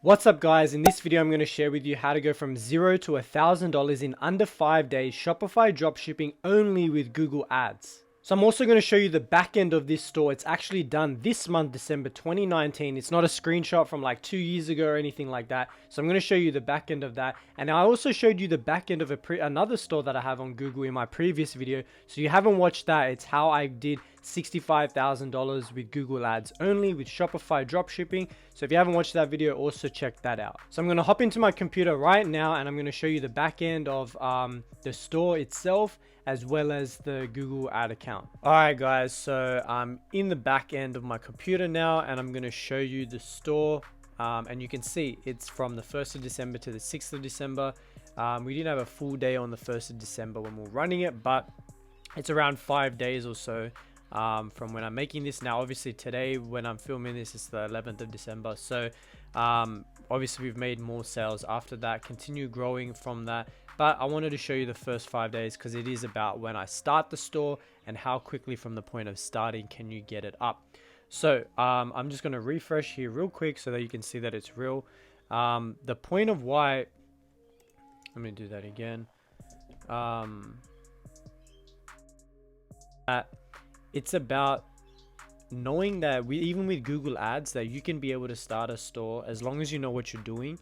What's up guys, in this video I'm going to share with you how to go from $0 to $1,000 in under 5 days Shopify dropshipping only with Google Ads. So I'm also going to show you the back end of this store. It's actually done this month, December 2019. It's not a screenshot from like 2 years ago or anything like that. So I'm going to show you the back end of that. And I also showed you the back end of another store that I have on Google in my previous video. So if you haven't watched that, it's how I did $65,000 with Google Ads only with Shopify dropshipping. So if you haven't watched that video, also check that out. So I'm going to hop into my computer right now and I'm going to show you the back end of the store itself as well as the Google ad account. All right guys, so I'm in the back end of my computer now and I'm going to show you the store. And you can see it's from the 1st of December to the 6th of December. We didn't have a full day on the 1st of December when we were running it, but it's around 5 days or so from when I'm making this. Now obviously today when I'm filming this is the 11th of December, so obviously we've made more sales after that, continue growing from that, but I wanted to show you the first 5 days because it is about when I start the store and how quickly from the point of starting can you get it up. So I'm just going to refresh here real quick so that you can see that it's real. The point of why, let me do that again. It's about knowing that even with Google Ads that you can be able to start a store as long as you know what you're doing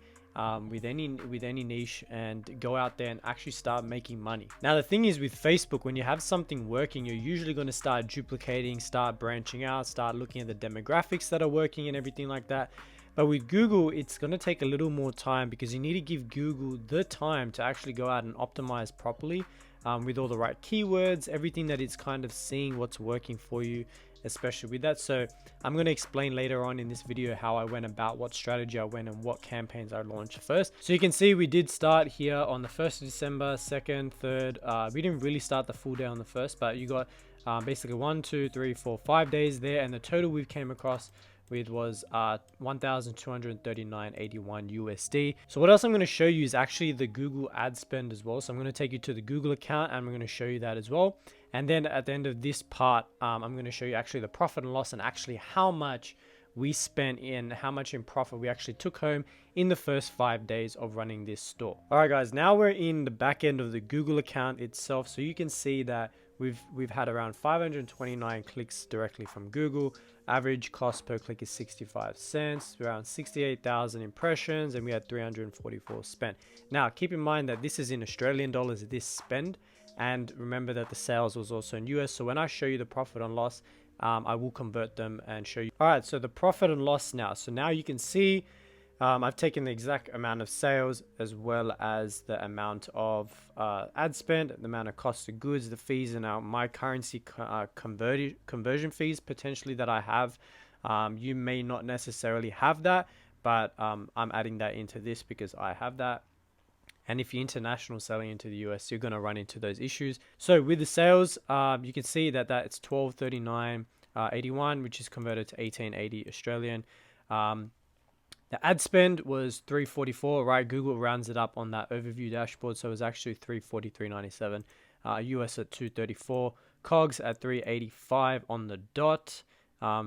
with any niche and go out there and actually start making money. Now the thing is with Facebook, when you have something working, you're usually going to start duplicating, start branching out, start looking at the demographics that are working and everything like that. But with Google, it's going to take a little more time because you need to give Google the time to actually go out and optimize properly with all the right keywords, everything that it's kind of seeing what's working for you, especially with that. So I'm going to explain later on in this video how I went about, what strategy I went and what campaigns I launched first. So you can see we did start here on the 1st of December, 2nd, 3rd. We didn't really start the full day on the 1st, but you got basically 1, 2, 3, 4, 5 days there, and the total we came across with was 1,239.81 USD. So what else I'm going to show you is actually the Google ad spend as well. So I'm going to take you to the Google account and I'm going to show you that as well. And then at the end of this part, I'm going to show you actually the profit and loss and actually how much we spent in, how much in profit we actually took home in the first 5 days of running this store. All right guys, now we're in the back end of the Google account itself. So you can see that we've had around 529 clicks directly from Google. Average cost per click is 65 cents, around 68,000 impressions, and we had 344 spent. Now keep in mind that this is in Australian dollars, this spend, and remember that the sales was also in US. So when I show you the profit and loss, I will convert them and show you. All right, so the profit and loss now. So now you can see I've taken the exact amount of sales as well as the amount of ad spend, the amount of cost of goods, the fees, and now my currency conversion fees potentially that I have. You may not necessarily have that, but I'm adding that into this because I have that. And if you're international selling into the US, you're going to run into those issues. So with the sales, you can see that it's 1239.81, which is converted to 1880 Australian. The ad spend was 344, right? Google rounds it up on that overview dashboard. So it was actually 343.97, US at 234, COGS at 385 on the dot,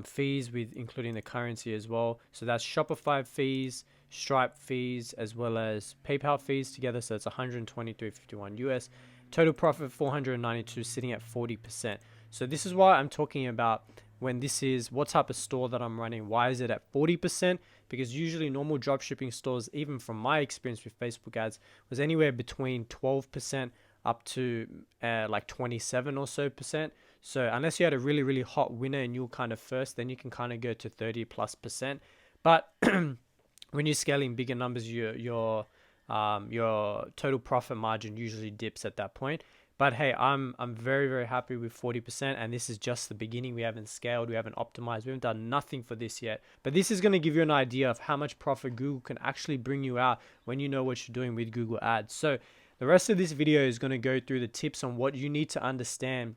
fees with including the currency as well. So that's Shopify fees, Stripe fees, as well as PayPal fees together. So it's 123.51 US. Total profit 492, sitting at 40%. So this is why I'm talking about when this is what type of store that I'm running. Why is it at 40%? Because usually normal dropshipping stores, even from my experience with Facebook ads, was anywhere between 12% up to like 27 or so percent. So unless you had a really, really hot winner and you're kind of first, then you can kind of go to 30+%. But when you're scaling bigger numbers, your total profit margin usually dips at that point. But hey, I'm very, very happy with 40%, and this is just the beginning. We haven't scaled, we haven't optimized, we haven't done nothing for this yet. But this is going to give you an idea of how much profit Google can actually bring you out when you know what you're doing with Google Ads. So the rest of this video is going to go through the tips on what you need to understand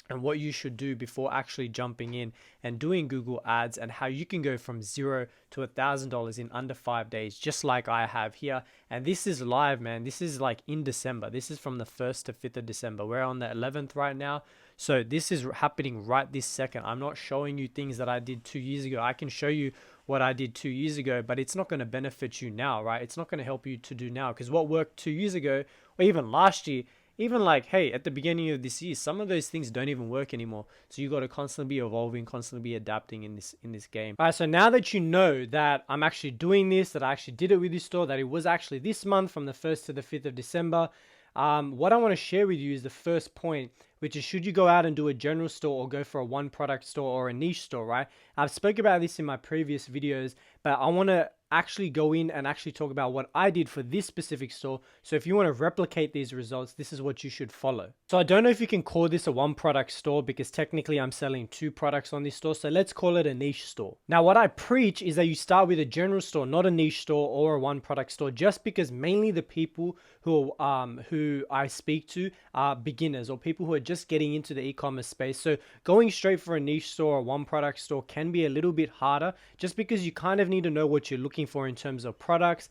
and what you should do before actually jumping in and doing Google Ads, and how you can go from $0 to $1,000 in under 5 days, just like I have here. And this is live, man. This is like in December. This is from the 1st to 5th of December. We're on the 11th right now. So this is happening right this second. I'm not showing you things that I did 2 years ago. I can show you what I did 2 years ago, but it's not going to benefit you now, right? It's not going to help you to do now, because what worked 2 years ago or even last year, even like, hey, at the beginning of this year, some of those things don't even work anymore. So you got to constantly be evolving, constantly be adapting in this game. All right, so now that you know that I'm actually doing this, that I actually did it with this store, that it was actually this month from the 1st to the 5th of December, what I want to share with you is the first point, which is, should you go out and do a general store or go for a one product store or a niche store, right? I've spoke about this in my previous videos, but I want to actually go in and actually talk about what I did for this specific store. So if you want to replicate these results, this is what you should follow. So I don't know if you can call this a one product store, because technically I'm selling 2 products on this store. So let's call it a niche store. Now, what I preach is that you start with a general store, not a niche store or a one product store, just because mainly the people who I speak to are beginners or people who are just getting into the e-commerce space. So going straight for a niche store or one product store can be a little bit harder, just because you kind of need to know what you're looking for in terms of products,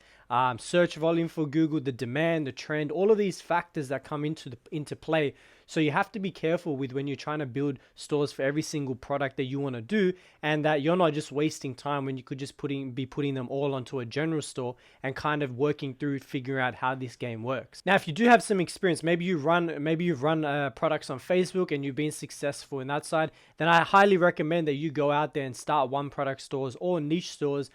search volume for Google, the demand, the trend, all of these factors that come into play. So you have to be careful with when you're trying to build stores for every single product that you want to do, and that you're not just wasting time when you could just be putting them all onto a general store and kind of working through figuring out how this game works. Now, if you do have some experience, maybe you've run products on Facebook and you've been successful in that side, then I highly recommend that you go out there and start one product stores or niche stores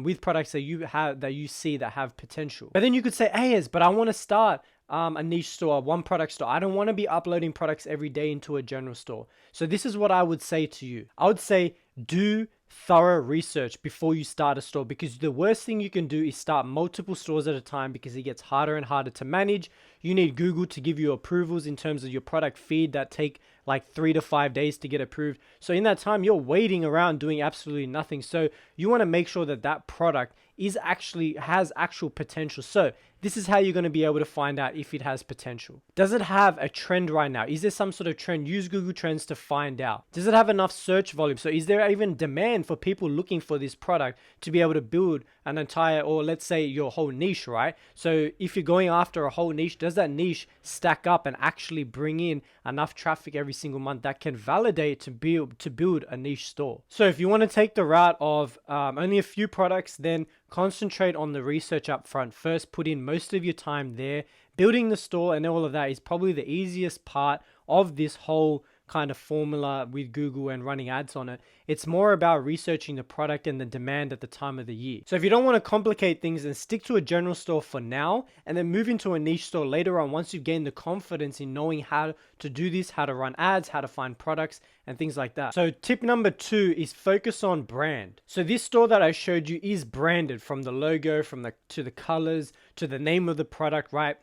with products that you see that have potential. But then you could say, hey, but I want to start a niche store, one product store. I don't want to be uploading products every day into a general store. So this is what I would say to you. I would say, do thorough research before you start a store, because the worst thing you can do is start multiple stores at a time, because it gets harder and harder to manage. You need Google to give you approvals in terms of your product feed that take like 3 to 5 days to get approved. So in that time, you're waiting around doing absolutely nothing. So you want to make sure that that product has actual potential. So this is how you're going to be able to find out if it has potential. Does it have a trend right now? Is there some sort of trend? Use Google Trends to find out. Does it have enough search volume? So is there even demand for people looking for this product to be able to build an entire, or let's say your whole niche, right? So if you're going after a whole niche, does that niche stack up and actually bring in enough traffic every single month that can validate to build a niche store? So if you want to take the route of only a few products, then concentrate on the research up front. First, put in most of your time there. Building the store and all of that is probably the easiest part of this whole kind of formula with Google and running ads on it. It's more about researching the product and the demand at the time of the year. So if you don't want to complicate things, then stick to a general store for now, and then move into a niche store later on once you've gained the confidence in knowing how to do this, how to run ads, how to find products and things like that. So tip number 2 is focus on brand. So this store that I showed you is branded, from the logo, to the colors, to the name of the product, right?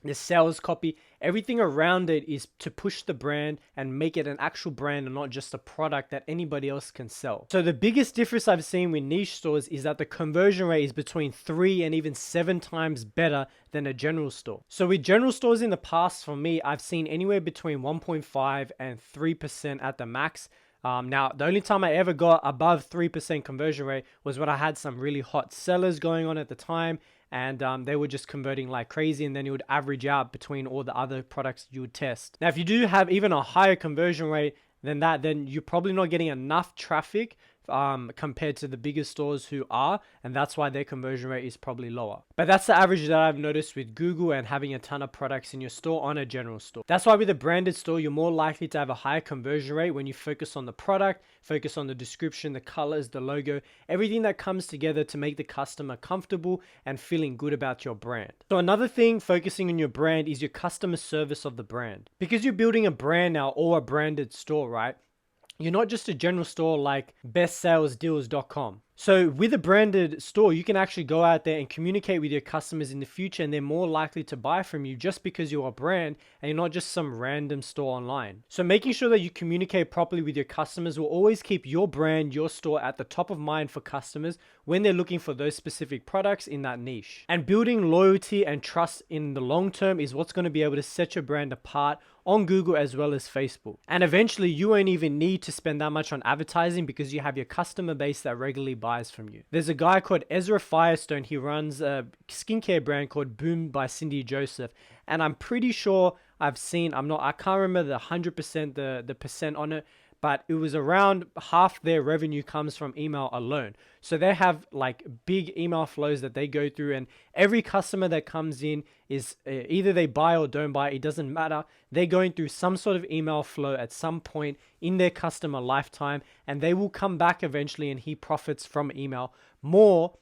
The sales copy, everything around it is to push the brand and make it an actual brand and not just a product that anybody else can sell. So the biggest difference I've seen with niche stores is that the conversion rate is between 3 and even 7 times better than a general store. So with general stores in the past, for me, I've seen anywhere between 1.5 and 3% at the max. Now, the only time I ever got above 3% conversion rate was when I had some really hot sellers going on at the time, and they were just converting like crazy, and then it would average out between all the other products you would test. Now, if you do have even a higher conversion rate than that, then you're probably not getting enough traffic compared to the bigger stores who are, and that's why their conversion rate is probably lower. But that's the average that I've noticed with Google and having a ton of products in your store on a general store. That's why with a branded store, you're more likely to have a higher conversion rate when you focus on the product, focus on the description, the colors, the logo, everything that comes together to make the customer comfortable and feeling good about your brand. So another thing focusing on your brand is your customer service of the brand. Because you're building a brand now or a branded store, right? You're not just a general store like bestsalesdeals.com. So with a branded store, you can actually go out there and communicate with your customers in the future, and they're more likely to buy from you just because you're a brand and you're not just some random store online. So making sure that you communicate properly with your customers will always keep your brand, your store at the top of mind for customers when they're looking for those specific products in that niche. And building loyalty and trust in the long term is what's going to be able to set your brand apart on Google as well as Facebook. And eventually you won't even need to spend that much on advertising because you have your customer base that regularly buys from you. There's a guy called Ezra Firestone. He runs a skincare brand called Boom by Cindy Joseph. And I'm pretty sure I've seen, I can't remember the 100% the percent on it, but it was around half their revenue comes from email alone. So they have like big email flows that they go through, and every customer that comes in is either they buy or don't buy, it doesn't matter. They're going through some sort of email flow at some point in their customer lifetime, and they will come back eventually, and he profits from email more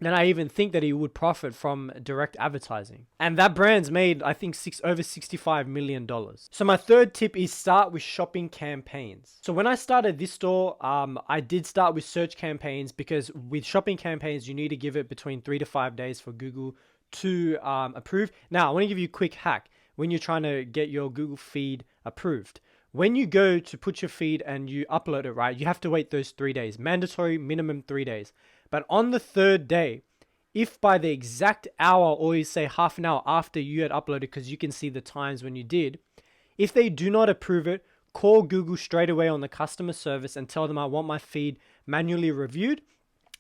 than I even think that he would profit from direct advertising. And that brand's made, I think, over $65 million. So my third tip is start with shopping campaigns. So when I started this store, I did start with search campaigns, because with shopping campaigns, you need to give it between 3 to 5 days for Google to approve. Now, I want to give you a quick hack when you're trying to get your Google feed approved. When you go to put your feed and you upload it, right, you have to wait those 3 days, mandatory minimum 3 days. But on the third day, if by the exact hour, or you say half an hour after you had uploaded, because you can see the times when you did, if they do not approve it, call Google straight away on the customer service and tell them I want my feed manually reviewed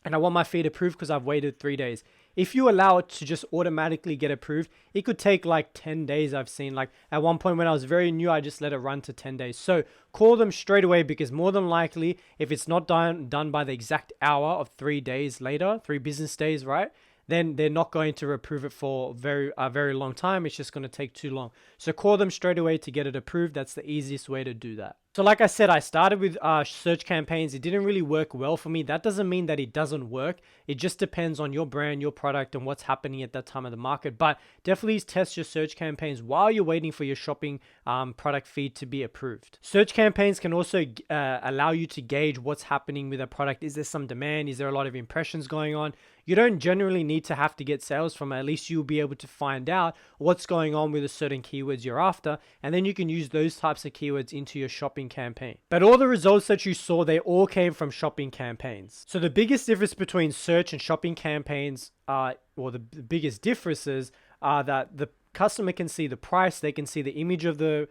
and I want my feed approved because I've waited 3 days. If you allow it to just automatically get approved, it could take like 10 days. I've seen, like at one point when I was very new, I just let it run to 10 days. So call them straight away, because more than likely, if it's not done by the exact hour of 3 days later, 3 business days, right? Then they're not going to approve it for a very long time. It's just going to take too long. So call them straight away to get it approved. That's the easiest way to do that. So like I said, I started with search campaigns. It didn't really work well for me. That doesn't mean that it doesn't work. It just depends on your brand, your product, and what's happening at that time of the market. But definitely test your search campaigns while you're waiting for your shopping product feed to be approved. Search campaigns can also allow you to gauge what's happening with a product. Is there some demand? Is there a lot of impressions going on? You don't generally need to have to get sales from it. At least you'll be able to find out what's going on with the certain keywords you're after, and then you can use those types of keywords into your shopping campaign. But all the results that you saw, they all came from shopping campaigns. So the biggest difference between search and shopping campaigns, or the biggest differences, are that the customer can see the price, they can see the image of the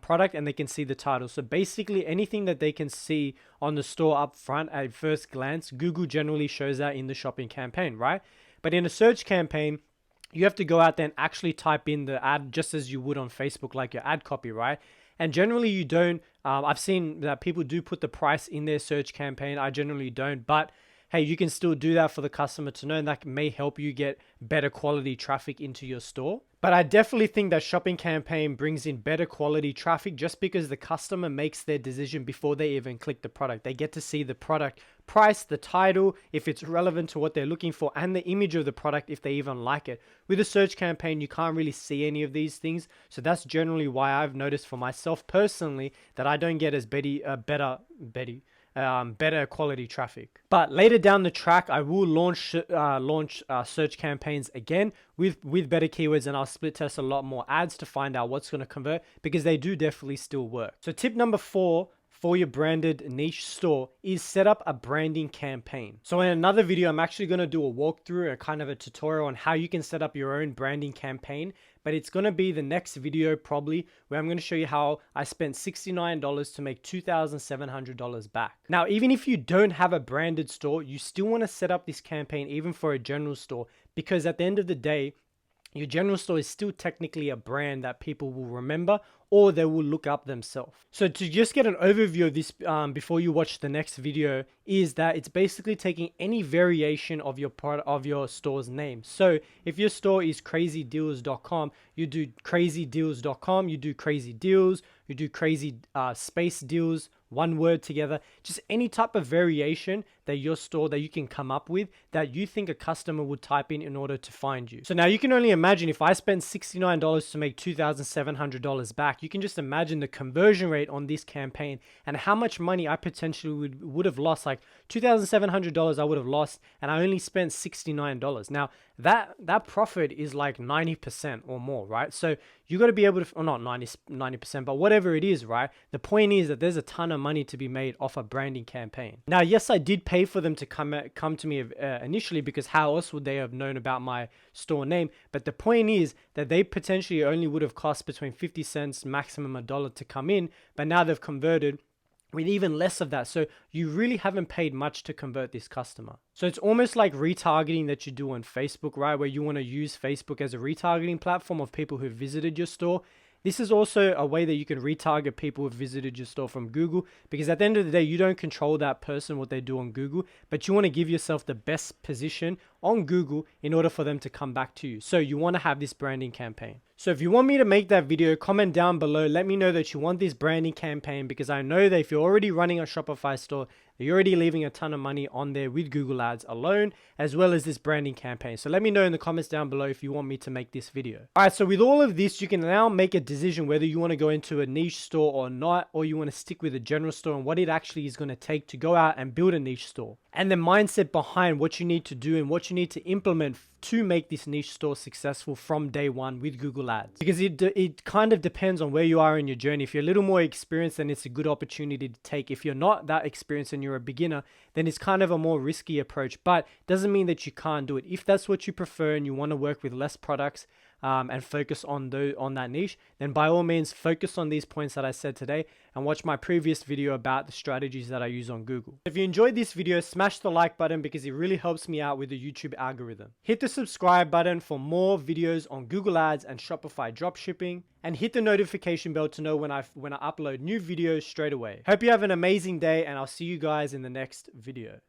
product, and they can see the title. So basically anything that they can see on the store up front at first glance, Google generally shows that in the shopping campaign, right? But in a search campaign, you have to go out there and actually type in the ad just as you would on Facebook, like your ad copy, right? And generally you don't, I've seen that people do put the price in their search campaign. I generally don't, but hey, you can still do that for the customer to know, and that may help you get better quality traffic into your store. But I definitely think that shopping campaign brings in better quality traffic just because the customer makes their decision before they even click the product. They get to see the product price, the title, if it's relevant to what they're looking for, and the image of the product if they even like it. With a search campaign, you can't really see any of these things. So that's generally why I've noticed for myself personally that I don't get as better quality traffic. But later down the track, I will launch search campaigns again with better keywords, and I'll split test a lot more ads to find out what's going to convert, because they do definitely still work. So tip number 4 for your branded niche store is set up a branding campaign. So in another video, I'm actually going to do a walkthrough, a kind of a tutorial on how you can set up your own branding campaign. But it's going to be the next video probably, where I'm going to show you how I spent $69 to make $2,700 back. Now, even if you don't have a branded store, you still want to set up this campaign even for a general store, because at the end of the day, your general store is still technically a brand that people will remember, or they will look up themselves. So to just get an overview of this before you watch the next video, is that it's basically taking any variation of your product, of your store's name. So if your store is crazydeals.com, you do crazydeals.com, you do crazy deals, you do crazy space deals, one word together, just any type of variation that your store that you can come up with that you think a customer would type in order to find you. So now you can only imagine if I spend $69 to make $2,700 back, you can just imagine the conversion rate on this campaign and how much money I potentially would have lost. Like $2,700 I would have lost, and I only spent $69. Now that profit is like 90% or more, right? So you got to be able to, or not 90%, but whatever it is, right? The point is that there's a ton of money to be made off a branding campaign. Now, yes, I did pay for them to come to me initially, because how else would they have known about my store name? But the point is that they potentially only would have cost between 50 cents, maximum $1 to come in, but now they've converted with even less of that. So you really haven't paid much to convert this customer. So it's almost like retargeting that you do on Facebook, right? Where you want to use Facebook as a retargeting platform of people who visited your store. This is also a way that you can retarget people who have visited your store from Google, because at the end of the day, you don't control that person, what they do on Google, but you want to give yourself the best position on Google in order for them to come back to you. So you want to have this branding campaign. So if you want me to make that video, comment down below. Let me know that you want this branding campaign, because I know that if you're already running a Shopify store, you're already leaving a ton of money on there with Google Ads alone, as well as this branding campaign. So let me know in the comments down below if you want me to make this video. All right, so with all of this, you can now make a decision whether you want to go into a niche store or not, or you want to stick with a general store and what it actually is going to take to go out and build a niche store. And the mindset behind what you need to do and what you need to implement to make this niche store successful from day one with Google Ads. Because it kind of depends on where you are in your journey. If you're a little more experienced, then it's a good opportunity to take. If you're not that experienced and you're a beginner, then it's kind of a more risky approach, but doesn't mean that you can't do it. If that's what you prefer and you want to work with less products, and focus on that niche, then by all means focus on these points that I said today and watch my previous video about the strategies that I use on Google. If you enjoyed this video, smash the like button because it really helps me out with the YouTube algorithm. Hit the subscribe button for more videos on Google Ads and Shopify Dropshipping, and hit the notification bell to know when I upload new videos straight away. Hope you have an amazing day, and I'll see you guys in the next video.